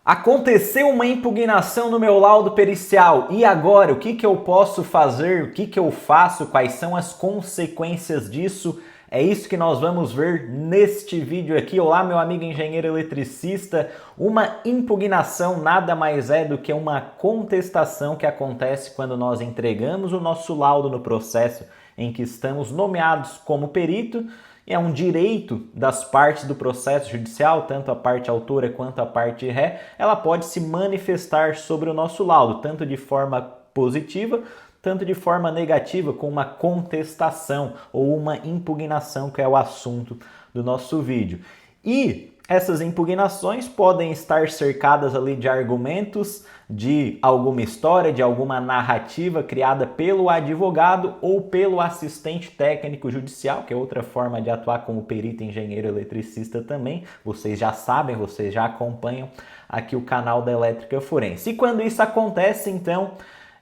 Aconteceu uma impugnação no meu laudo pericial e agora o que eu posso fazer? O que eu faço? Quais são as consequências disso? É isso que nós vamos ver neste vídeo aqui. Olá, meu amigo engenheiro eletricista. Uma impugnação nada mais é do que uma contestação que acontece quando nós entregamos o nosso laudo no processo em que estamos nomeados como perito. É um direito das partes do processo judicial, tanto a parte autora quanto a parte ré, ela pode se manifestar sobre o nosso laudo, tanto de forma positiva, tanto de forma negativa, com uma contestação ou uma impugnação, que é o assunto do nosso vídeo. E essas impugnações podem estar cercadas ali de argumentos, de alguma história, de alguma narrativa criada pelo advogado ou pelo assistente técnico judicial, que é outra forma de atuar como perito engenheiro eletricista também. Vocês já sabem, vocês já acompanham aqui o canal da Elétrica Forense. E quando isso acontece, então,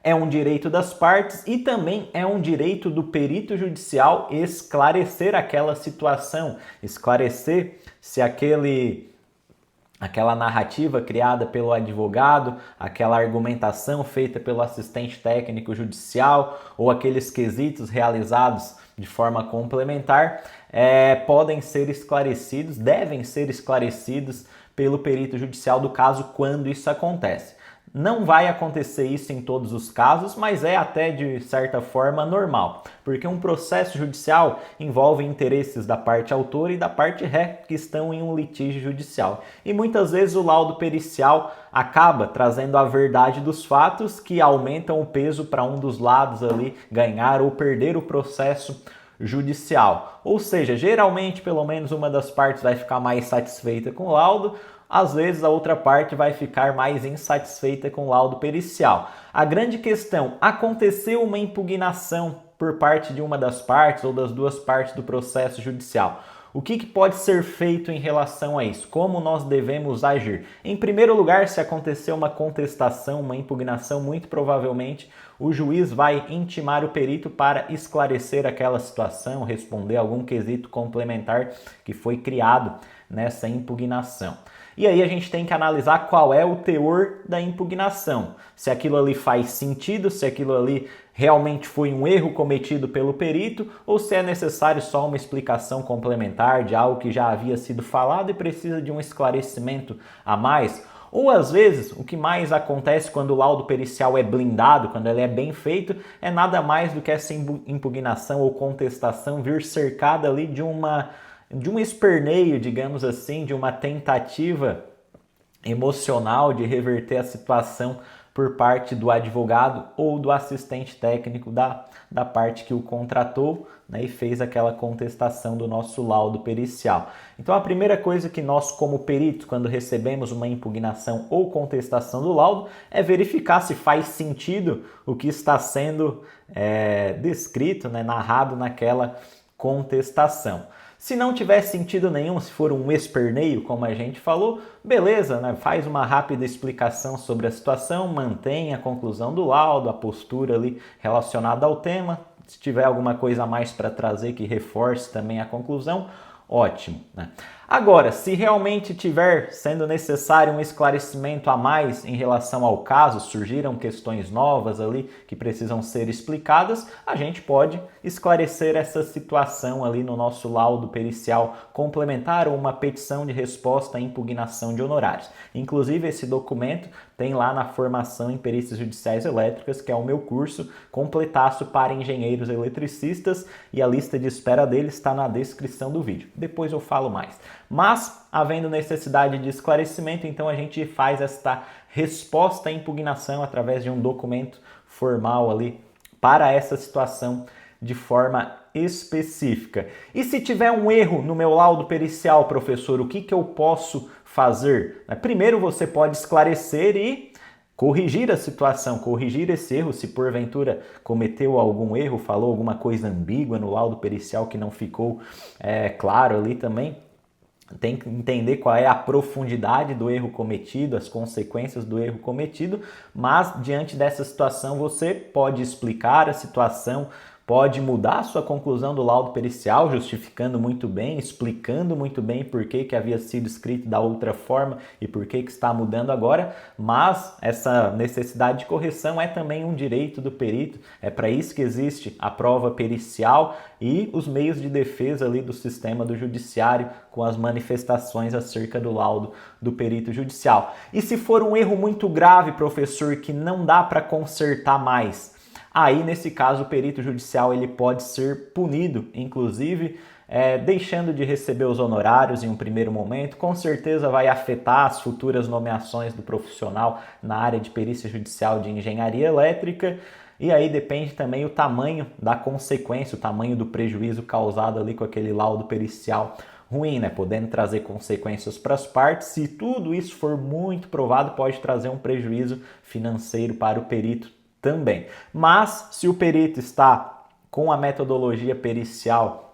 é um direito das partes e também é um direito do perito judicial esclarecer aquela situação, esclarecer se aquela narrativa criada pelo advogado, aquela argumentação feita pelo assistente técnico judicial ou aqueles quesitos realizados de forma complementar podem ser esclarecidos, devem ser esclarecidos pelo perito judicial do caso quando isso acontece. Não vai acontecer isso em todos os casos, mas é até de certa forma normal, porque um processo judicial envolve interesses da parte autora e da parte ré que estão em um litígio judicial. E muitas vezes o laudo pericial acaba trazendo a verdade dos fatos que aumentam o peso para um dos lados ali ganhar ou perder o processo judicial. Ou seja, geralmente pelo menos uma das partes vai ficar mais satisfeita com o laudo, às vezes a outra parte vai ficar mais insatisfeita com o laudo pericial. A grande questão, aconteceu uma impugnação por parte de uma das partes ou das duas partes do processo judicial. O que pode ser feito em relação a isso? Como nós devemos agir? Em primeiro lugar, se acontecer uma contestação, uma impugnação, muito provavelmente o juiz vai intimar o perito para esclarecer aquela situação, responder algum quesito complementar que foi criado nessa impugnação. E aí a gente tem que analisar qual é o teor da impugnação. Se aquilo ali faz sentido, se aquilo ali realmente foi um erro cometido pelo perito ou se é necessário só uma explicação complementar de algo que já havia sido falado e precisa de um esclarecimento a mais. Ou às vezes, o que mais acontece quando o laudo pericial é blindado, quando ele é bem feito, é nada mais do que essa impugnação ou contestação vir cercada ali de um esperneio, digamos assim, de uma tentativa emocional de reverter a situação por parte do advogado ou do assistente técnico da parte que o contratou, né, e fez aquela contestação do nosso laudo pericial. Então a primeira coisa que nós como peritos, quando recebemos uma impugnação ou contestação do laudo, é verificar se faz sentido o que está sendo descrito, né, narrado naquela contestação. Se não tiver sentido nenhum, se for um esperneio, como a gente falou, beleza, né? Faz uma rápida explicação sobre a situação, mantém a conclusão do laudo, a postura ali relacionada ao tema. Se tiver alguma coisa a mais para trazer que reforce também a conclusão, ótimo, né? Agora, se realmente tiver sendo necessário um esclarecimento a mais em relação ao caso, surgiram questões novas ali que precisam ser explicadas, a gente pode esclarecer essa situação ali no nosso laudo pericial complementar ou uma petição de resposta à impugnação de honorários. Inclusive, esse documento tem lá na formação em perícias judiciais elétricas, que é o meu curso completaço para engenheiros eletricistas, e a lista de espera dele está na descrição do vídeo. Depois eu falo mais. Mas, havendo necessidade de esclarecimento, então a gente faz esta resposta à impugnação através de um documento formal ali para essa situação de forma específica. E se tiver um erro no meu laudo pericial, professor, o que eu posso fazer? Primeiro você pode esclarecer e corrigir a situação, corrigir esse erro, se porventura cometeu algum erro, falou alguma coisa ambígua no laudo pericial que não ficou claro ali também. Tem que entender qual é a profundidade do erro cometido, as consequências do erro cometido, mas diante dessa situação você pode explicar a situação, pode mudar a sua conclusão do laudo pericial, justificando muito bem, explicando muito bem por que havia sido escrito da outra forma e por que está mudando agora, mas essa necessidade de correção é também um direito do perito, é para isso que existe a prova pericial e os meios de defesa ali do sistema do judiciário com as manifestações acerca do laudo do perito judicial. E se for um erro muito grave, professor, que não dá para consertar mais, aí, nesse caso, o perito judicial ele pode ser punido, inclusive deixando de receber os honorários em um primeiro momento. Com certeza vai afetar as futuras nomeações do profissional na área de perícia judicial de engenharia elétrica. E aí depende também o tamanho da consequência, o tamanho do prejuízo causado ali com aquele laudo pericial ruim, né? Podendo trazer consequências para as partes. Se tudo isso for muito provado, pode trazer um prejuízo financeiro para o perito também. Mas se o perito está com a metodologia pericial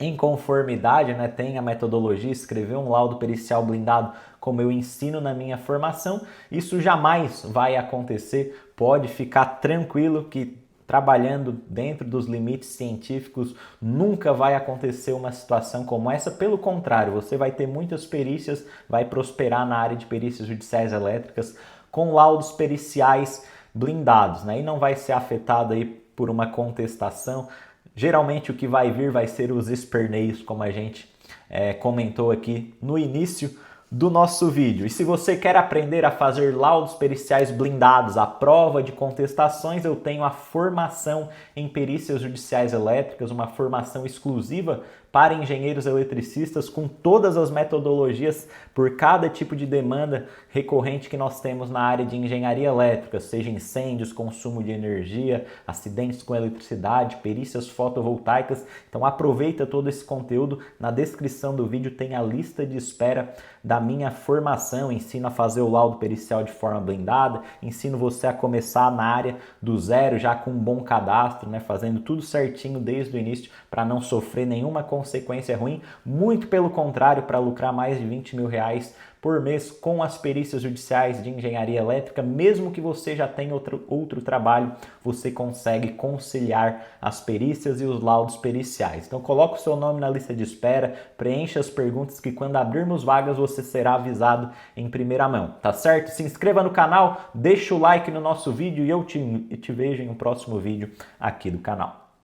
em conformidade, né, tem a metodologia, escreveu um laudo pericial blindado como eu ensino na minha formação, isso jamais vai acontecer. Pode ficar tranquilo que trabalhando dentro dos limites científicos nunca vai acontecer uma situação como essa. Pelo contrário, você vai ter muitas perícias, vai prosperar na área de perícias judiciais elétricas com laudos periciais blindados, né? E não vai ser afetado aí por uma contestação. Geralmente o que vai vir vai ser os esperneios, como a gente comentou aqui no início do nosso vídeo. E se você quer aprender a fazer laudos periciais blindados à prova de contestações, eu tenho a formação em perícias judiciais elétricas, uma formação exclusiva para engenheiros eletricistas com todas as metodologias por cada tipo de demanda recorrente que nós temos na área de engenharia elétrica, seja incêndios, consumo de energia, acidentes com eletricidade, perícias fotovoltaicas. Então aproveita todo esse conteúdo. Na descrição do vídeo tem a lista de espera da minha formação. Ensino a fazer o laudo pericial de forma blindada, ensino você a começar na área do zero, já com um bom cadastro, né, fazendo tudo certinho desde o início para não sofrer nenhuma consequência ruim, muito pelo contrário, para lucrar mais de 20 mil reais por mês com as perícias judiciais de engenharia elétrica. Mesmo que você já tenha outro trabalho, você consegue conciliar as perícias e os laudos periciais. Então coloca o seu nome na lista de espera, preencha as perguntas que quando abrirmos vagas você será avisado em primeira mão, tá certo? Se inscreva no canal, deixa o like no nosso vídeo e eu te vejo em um próximo vídeo aqui do canal.